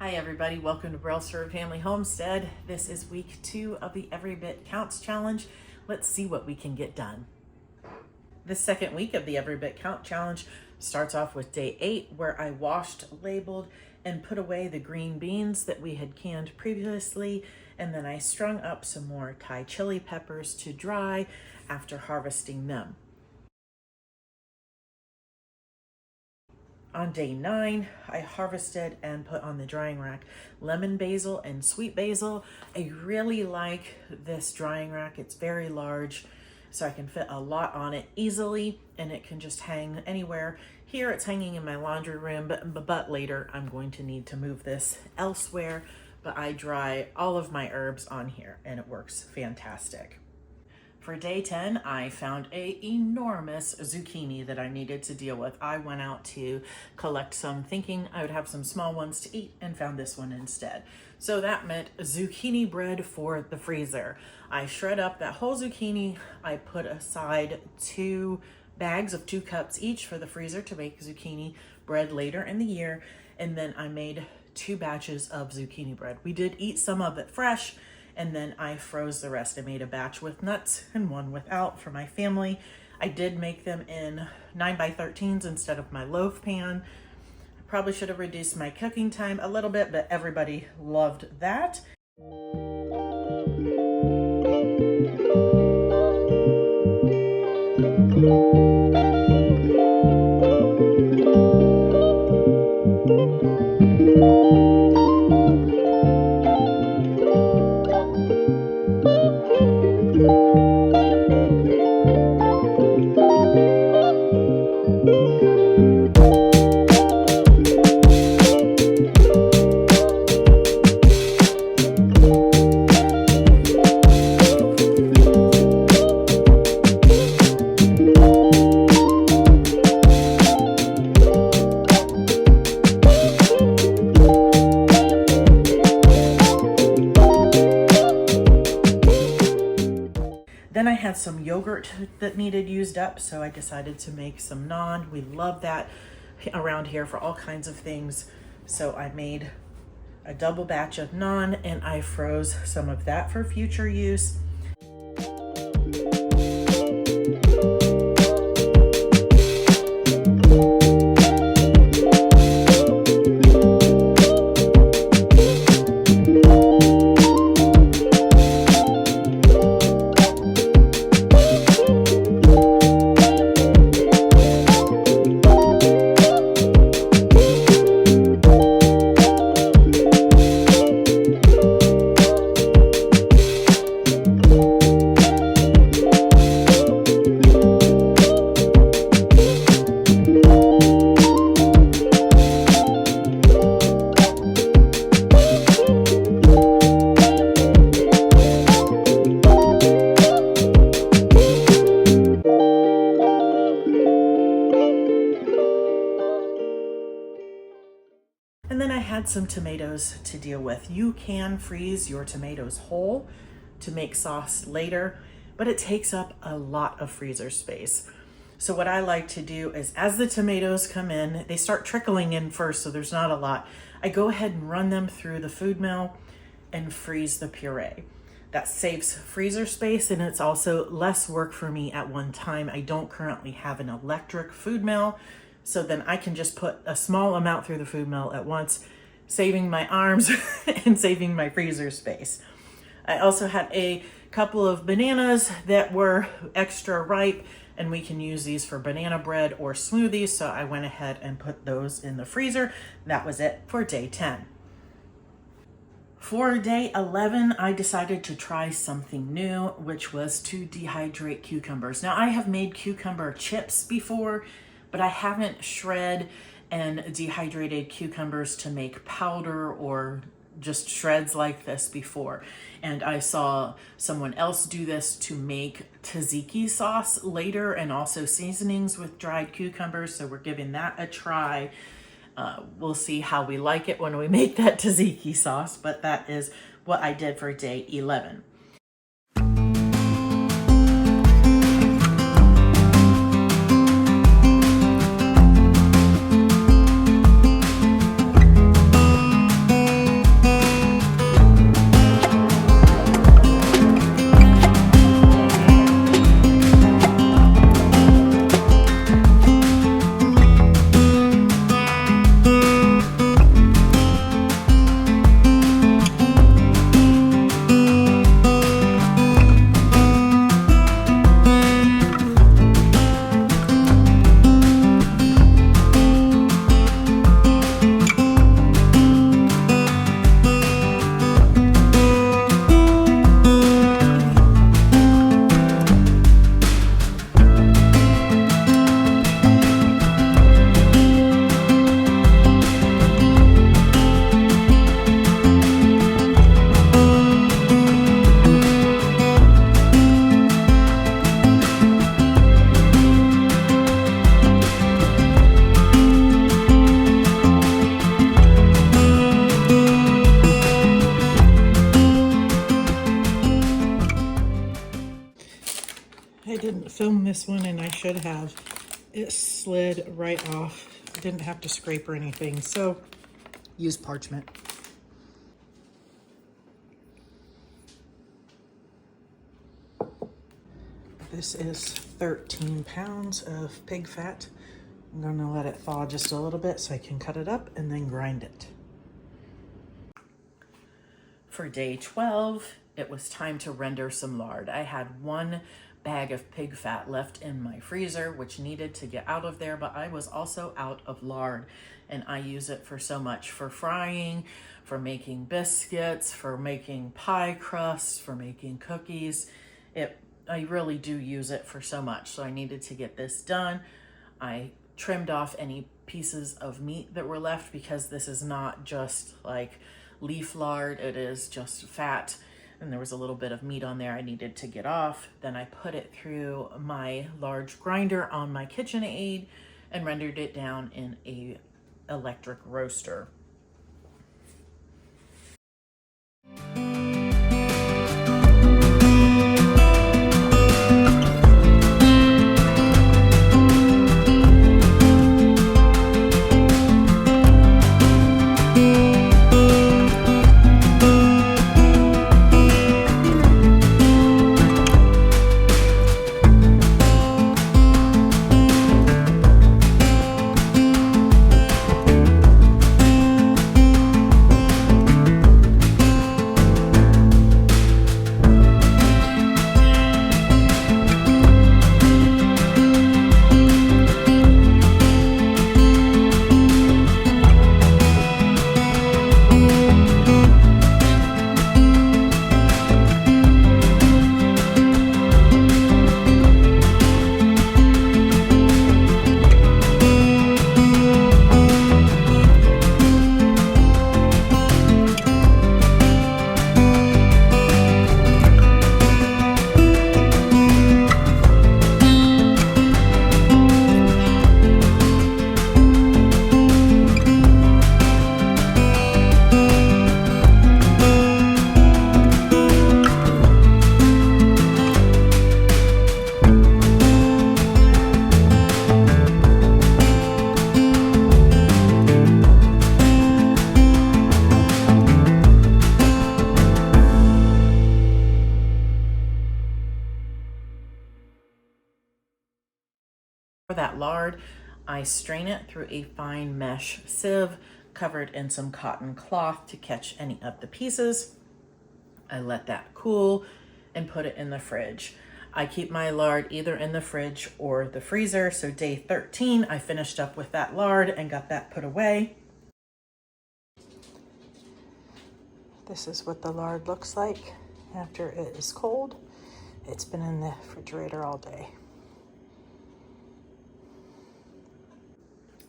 Hi everybody, welcome to Brailsford Family Homestead. This is week 2 of the Every Bit Counts Challenge. Let's see what we can get done. The second week of the Every Bit Count Challenge starts off with day 8, where I washed, labeled, and put away the green beans that we had canned previously, and then I strung up some more Thai chili peppers to dry after harvesting them. On day 9, I harvested and put on the drying rack lemon basil and sweet basil. I really like this drying rack. It's very large, so I can fit a lot on it easily, and it can just hang anywhere. Here it's hanging in my laundry room, but later I'm going to need to move this elsewhere. But I dry all of my herbs on here, and it works fantastic. For day 10, I found an enormous zucchini that I needed to deal with. I went out to collect some, thinking I would have some small ones to eat, and found this one instead. So that meant zucchini bread for the freezer. I shred up that whole zucchini. I put aside 2 bags of 2 cups each for the freezer to make zucchini bread later in the year. And then I made 2 batches of zucchini bread. We did eat some of it fresh, and then I froze the rest. I made a batch with nuts and one without for my family. I did make them in 9x13s instead of my loaf pan. I probably should have reduced my cooking time a little bit, but everybody loved that. Then I had some yogurt that needed used up, so I decided to make some naan. We love that around here for all kinds of things. So I made a double batch of naan, and I froze some of that for future use. And then I had some tomatoes to deal with. You can freeze your tomatoes whole to make sauce later, but it takes up a lot of freezer space. So what I like to do is, as the tomatoes come in, they start trickling in first, so there's not a lot. I go ahead and run them through the food mill and freeze the puree. That saves freezer space, and it's also less work for me at one time. I don't currently have an electric food mill, so then I can just put a small amount through the food mill at once, saving my arms and saving my freezer space. I also had a couple of bananas that were extra ripe, and we can use these for banana bread or smoothies, so I went ahead and put those in the freezer. That was it for day 10. For day 11, I decided to try something new, which was to dehydrate cucumbers. Now, I have made cucumber chips before, but I haven't shred and dehydrated cucumbers to make powder or just shreds like this before. And I saw someone else do this to make tzatziki sauce later, and also seasonings with dried cucumbers. So we're giving that a try. We'll see how we like it when we make that tzatziki sauce, but that is what I did for day 11. filmed this one and I should have. It slid right off. I didn't have to scrape or anything, so use parchment. This is 13 pounds of pig fat. I'm going to let it thaw just a little bit so I can cut it up and then grind it. For day 12, it was time to render some lard. I had 1 bag of pig fat left in my freezer, which needed to get out of there, but I was also out of lard, and I use it for so much, for frying, for making biscuits, for making pie crusts, for making cookies. I really do use it for so much, so I needed to get this done. I trimmed off any pieces of meat that were left because this is not just like leaf lard, it is just fat, and there was a little bit of meat on there I needed to get off. Then I put it through my large grinder on my KitchenAid and rendered it down in a electric roaster. For that lard, I strain it through a fine mesh sieve covered in some cotton cloth to catch any of the pieces. I let that cool and put it in the fridge. I keep my lard either in the fridge or the freezer. So day 13, I finished up with that lard and got that put away. This is what the lard looks like after it is cold. It's been in the refrigerator all day.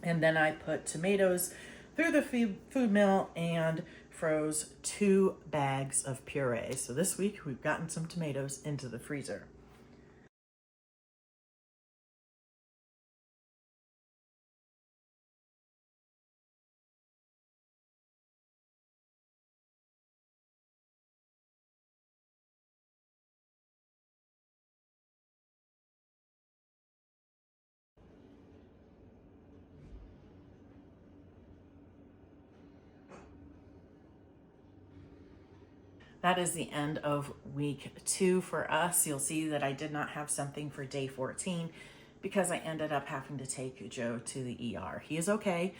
And then I put tomatoes through the food mill and froze 2 bags of puree. So this week we've gotten some tomatoes into the freezer. That is the end of week 2 for us. You'll see that I did not have something for day 14 because I ended up having to take Joe to the ER. He is okay.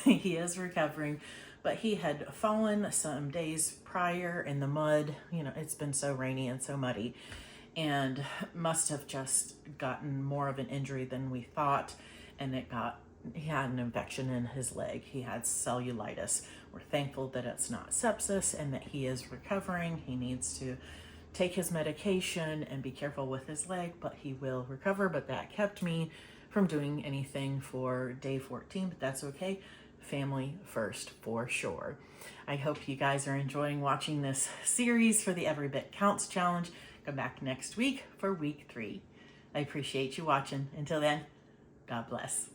He is recovering, but he had fallen some days prior in the mud. You know, it's been so rainy and so muddy, and must have just gotten more of an injury than we thought, and he had an infection in his leg. He had cellulitis. We're thankful that it's not sepsis and that he is recovering. He needs to take his medication and be careful with his leg, but he will recover. But that kept me from doing anything for day 14, but that's okay. Family first for sure. I hope you guys are enjoying watching this series for the Every Bit Counts Challenge. Come back next week for week 3. I appreciate you watching. Until then, God bless.